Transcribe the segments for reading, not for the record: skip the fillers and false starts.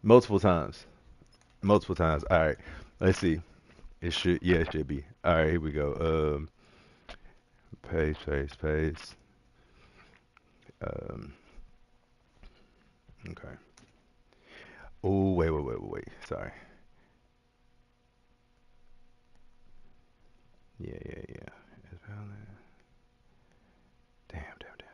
Multiple times. Multiple times. All right. Let's see. It should. Yeah, it should be. All right. Here we go. Paste, paste, paste. Um. Okay. Oh, wait, wait, wait, wait, wait. Sorry. Yeah, yeah, yeah. It's valid. Damn, damn, damn.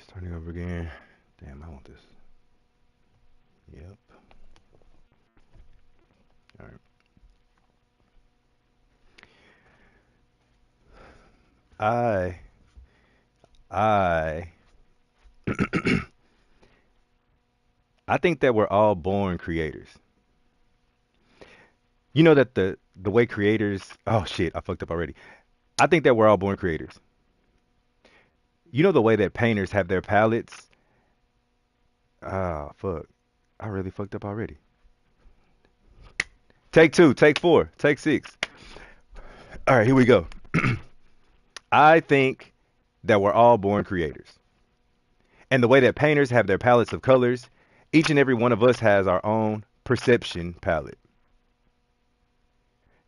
Starting over again. Damn, I want this. Yep. All right. I, I, I think that we're all born creators. You know that the way creators. Oh shit, I fucked up already. I think that we're all born creators. You know the way that painters have their palettes. Ah, fuck. I really fucked up already. Take two, take four, take six. All right, here we go. I think that we're all born creators. And the way that painters have their palettes of colors, each and every one of us has our own perception palette.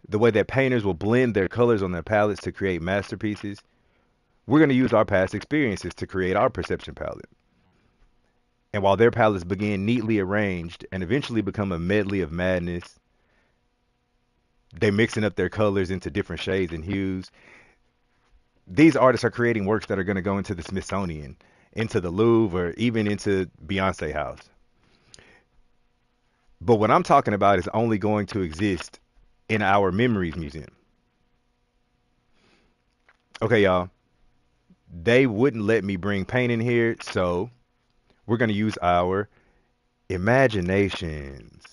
The way that painters will blend their colors on their palettes to create masterpieces, we're going to use our past experiences to create our perception palette. And while their palettes begin neatly arranged and eventually become a medley of madness, they're mixing up their colors into different shades and hues. These artists are creating works that are going to go into the Smithsonian, into the Louvre, or even into Beyonce house. But what I'm talking about is only going to exist in our memories museum. Okay, y'all. They wouldn't let me bring paint in here, so we're going to use our imaginations.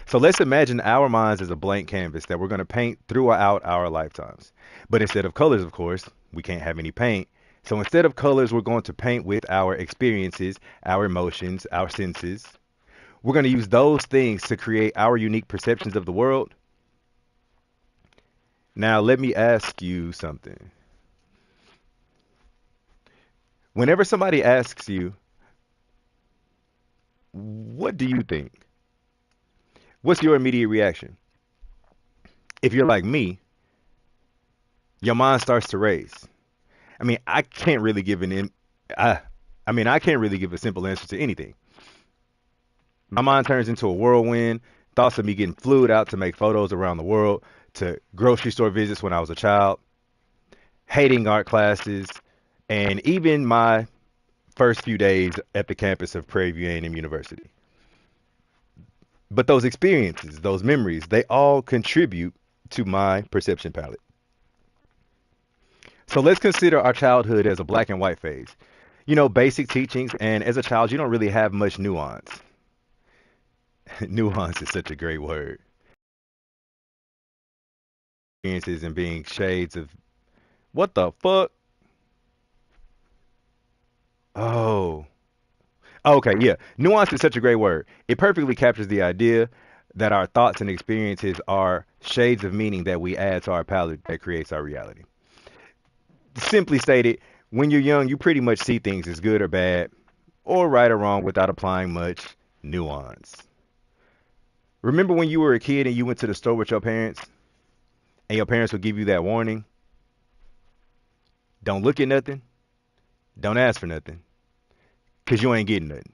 So let's imagine our minds as a blank canvas that we're going to paint throughout our lifetimes. But instead of colors, of course, we can't have any paint. So instead of colors, we're going to paint with our experiences, our emotions, our senses. We're going to use those things to create our unique perceptions of the world. Now, let me ask you something. Whenever somebody asks you, what do you think? What's your immediate reaction? If you're like me, your mind starts to race. I mean, I can't really give an in, I, I mean, I can't really give a simple answer to anything. My mind turns into a whirlwind. Thoughts of me getting flued out to make photos around the world, to grocery store visits when I was a child, hating art classes, and even my first few days at the campus of Prairie View A&M University. But those experiences, those memories, they all contribute to my perception palette. So let's consider our childhood as a black and white phase. You know, basic teachings, and as a child, you don't really have much nuance. Nuance is such a great word. Experiences and being shades of what the fuck? Oh. Okay, yeah. Nuance is such a great word. It perfectly captures the idea that our thoughts and experiences are shades of meaning that we add to our palette that creates our reality. Simply stated, when you're young, you pretty much see things as good or bad, or right or wrong without applying much nuance. Remember when you were a kid and you went to the store with your parents and your parents would give you that warning? Don't look at nothing. Don't ask for nothing. Because you ain't getting nothing.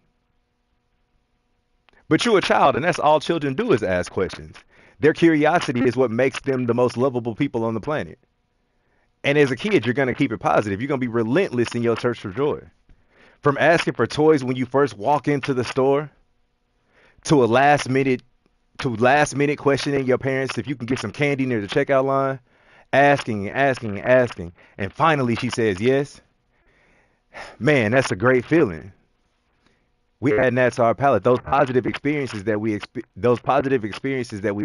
But you're a child, and that's all children do is ask questions. Their curiosity is what makes them the most lovable people on the planet. And as a kid, you're going to keep it positive. You're going to be relentless in your search for joy. From asking for toys when you first walk into the store to a last minute questioning your parents if you can get some candy near the checkout line, asking and asking and asking, and finally she says yes. Man, that's a great feeling. We add that to our palate. Those positive experiences that we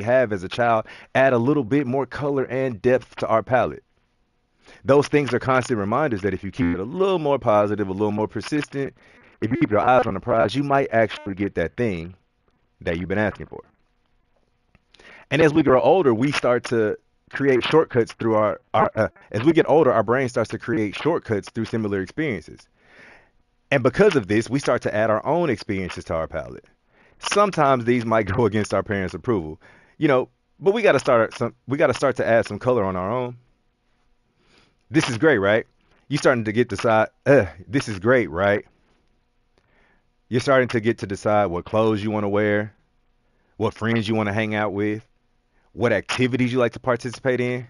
have as a child add a little bit more color and depth to our palate. Those things are constant reminders that if you keep it a little more positive, a little more persistent, if you keep your eyes on the prize, you might actually get that thing that you've been asking for. And as we grow older, we start to create shortcuts through as we get older, our brain starts to create shortcuts through similar experiences. And because of this, we start to add our own experiences to our palette. Sometimes these might go against our parents' approval, you know, but we got to start to add some color on our own. This is great, right? You starting to get decide. This is great, right? You're starting to get to decide what clothes you want to wear, what friends you want to hang out with, what activities you like to participate in.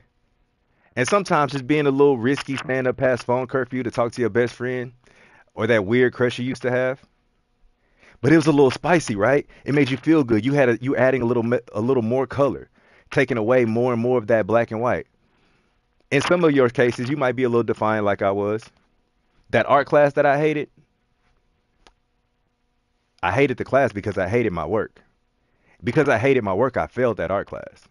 And sometimes it's being a little risky, stand up past phone curfew to talk to your best friend or that weird crush you used to have. But it was a little spicy, right? It made you feel good. You adding a little more color, taking away more and more of that black and white. In some of your cases, you might be a little defiant like I was. That art class that I hated the class because I hated my work. Because I hated my work, I failed that art class.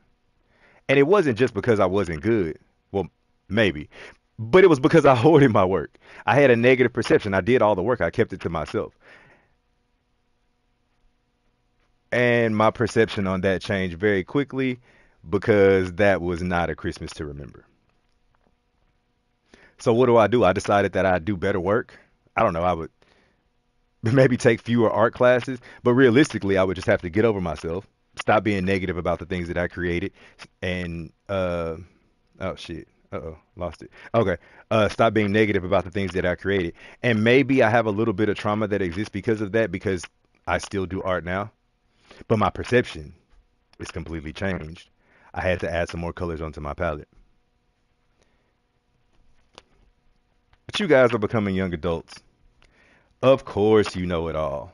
And it wasn't just because I wasn't good. Well, maybe. But it was because I hoarded my work. I had a negative perception. I did all the work. I kept it to myself. And my perception on that changed very quickly because that was not a Christmas to remember. So what do? I decided that I'd do better work. I don't know. I would maybe take fewer art classes, but realistically, I would just have to get over myself, stop being negative about the things that I created, and oh shit, lost it. Okay, stop being negative about the things that I created, and maybe I have a little bit of trauma that exists because of that, because I still do art now, but my perception is completely changed. I had to add some more colors onto my palette. But you guys are becoming young adults. Of course, you know it all.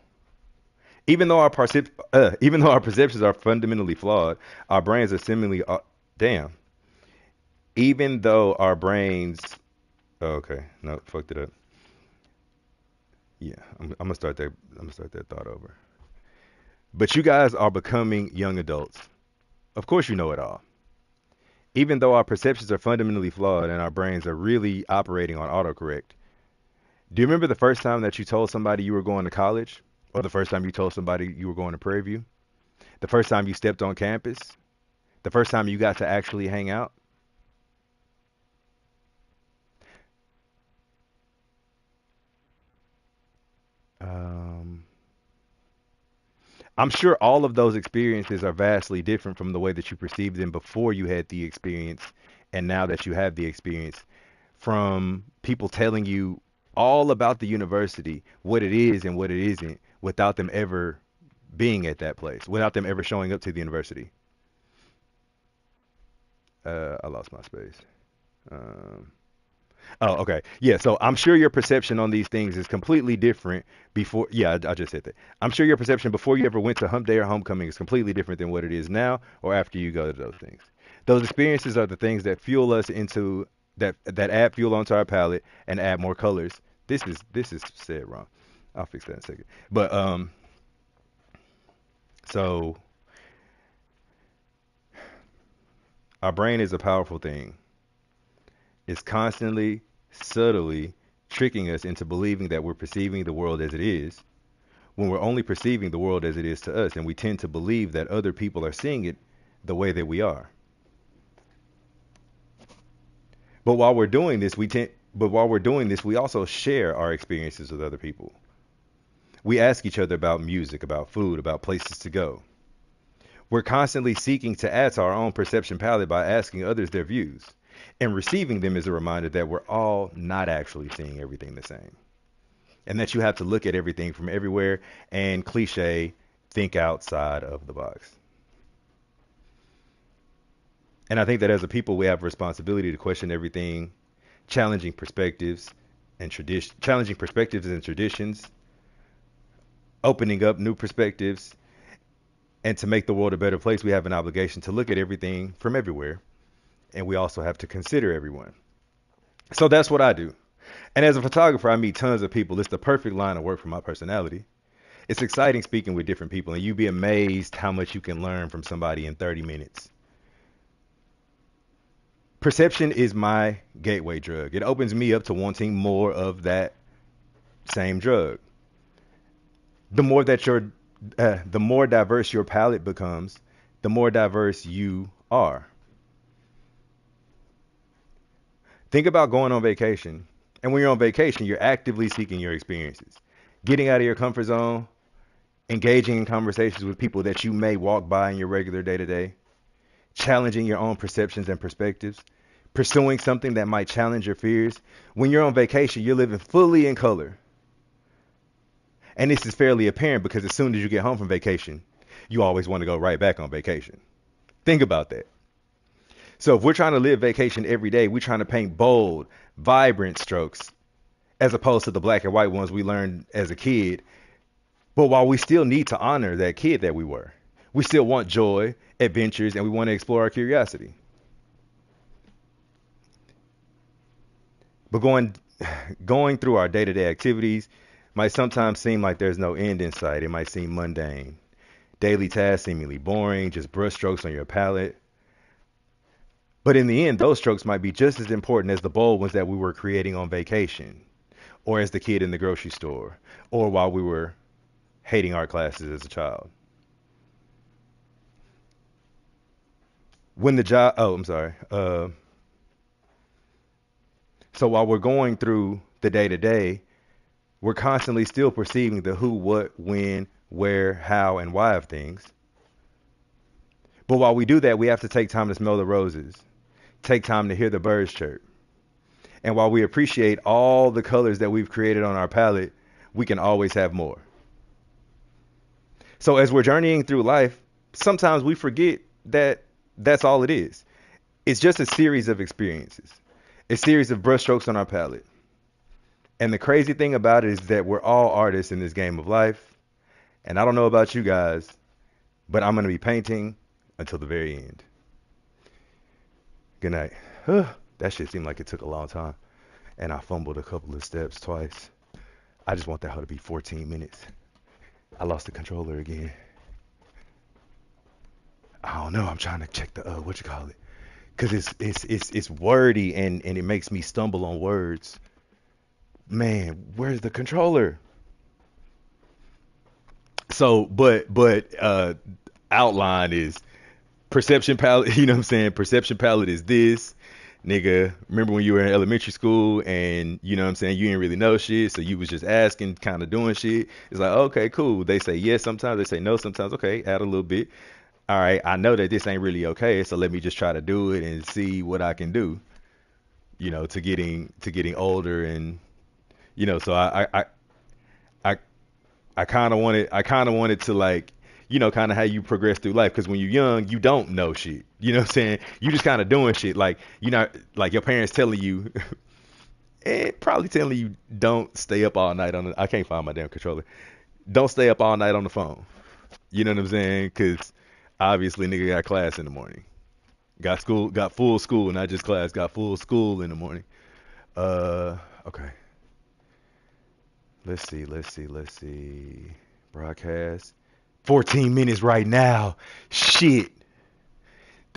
Even though our perceptions are fundamentally flawed, our brains are similarly. Damn. Even though our brains. Oh, okay, no, fucked it up. Yeah, I'm gonna start that. I'm gonna start that thought over. But you guys are becoming young adults. Of course, you know it all. Even though our perceptions are fundamentally flawed and our brains are really operating on autocorrect. Do you remember the first time that you told somebody you were going to college? Or the first time you told somebody you were going to Prairie View? The first time you stepped on campus? The first time you got to actually hang out? Um, I'm sure all of those experiences are vastly different from the way that you perceived them before you had the experience and now that you have the experience. From people telling you all about the university, what it is and what it isn't, without them ever being at that place, without them ever showing up to the university. I lost my space. Um, oh, okay. Yeah, so I'm sure your perception on these things is completely different before. Yeah, I just said that. I'm sure your perception before you ever went to Hump Day or Homecoming is completely different than what it is now or after you go to those things. Those experiences are the things that fuel us into that add fuel onto our palette and add more colors. This is said wrong. I'll fix that in a second. But so our brain is a powerful thing. It's constantly, subtly tricking us into believing that we're perceiving the world as it is when we're only perceiving the world as it is to us, and we tend to believe that other people are seeing it the way that we are. But while we're doing this, we also share our experiences with other people. We ask each other about music, about food, about places to go. We're constantly seeking to add to our own perception palette by asking others their views. And receiving them is a reminder that we're all not actually seeing everything the same. And that you have to look at everything from everywhere and cliche, think outside of the box. And I think that as a people, we have a responsibility to question everything, challenging perspectives challenging perspectives and traditions, opening up new perspectives, and to make the world a better place, we have an obligation to look at everything from everywhere, and we also have to consider everyone. So that's what I do. And as a photographer, I meet tons of people. It's the perfect line of work for my personality. It's exciting speaking with different people, and you'd be amazed how much you can learn from somebody in 30 minutes. Perception is my gateway drug. It opens me up to wanting more of that same drug. The more that the more diverse your palette becomes, the more diverse you are. Think about going on vacation. And when you're on vacation, you're actively seeking your experiences, getting out of your comfort zone, engaging in conversations with people that you may walk by in your regular day to day, challenging your own perceptions and perspectives, pursuing something that might challenge your fears. When you're on vacation, you're living fully in color. And this is fairly apparent because as soon as you get home from vacation, you always want to go right back on vacation. Think about that. So if we're trying to live vacation every day, we're trying to paint bold, vibrant strokes as opposed to the black and white ones we learned as a kid. But while we still need to honor that kid that we were, we still want joy, adventures, and we want to explore our curiosity. But going through our day-to-day activities might sometimes seem like there's no end in sight. It might seem mundane. Daily tasks seemingly boring, just brushstrokes on your palette. But in the end, those strokes might be just as important as the bold ones that we were creating on vacation, or as the kid in the grocery store, or while we were hating art classes as a child. When the job, oh, I'm sorry. So while we're going through the day to day, we're constantly still perceiving the who, what, when, where, how, and why of things. But while we do that, we have to take time to smell the roses, take time to hear the birds chirp. And while we appreciate all the colors that we've created on our palette, we can always have more. So as we're journeying through life, sometimes we forget that that's all it is. It's just a series of experiences, a series of brushstrokes on our palette. And the crazy thing about it is that we're all artists in this game of life. And I don't know about you guys, but I'm going to be painting until the very end. Good night. That shit seemed like it took a long time. And I fumbled a couple of steps twice. I just want that hoe to be 14 minutes. I lost the controller again. I don't know. I'm trying to check the what you call it, because it's wordy and it makes me stumble on words. Man, where's the controller? So, but outline is perception palette. You know what I'm saying? Perception palette is this. Nigga, remember when you were in elementary school and you know what I'm saying, you didn't really know shit, so you was just asking, kind of doing shit. It's like, okay, cool. They say yes sometimes, they say no sometimes. Okay, add a little bit. All right, I know that this ain't really okay, so let me just try to do it and see what I can do. You know, to getting older and so I I kind of wanted to like kind of how you progress through life because when you're young you don't know shit. You know what I'm saying? You just kind of doing shit like like your parents telling you and probably telling you don't stay up all night on I can't find my damn controller. Don't stay up all night on the phone. You know what I'm saying? Because obviously nigga got class in the morning. Got full school, not just class. Got full school in the morning. Okay. Let's see. Broadcast. 14 minutes right now. Shit.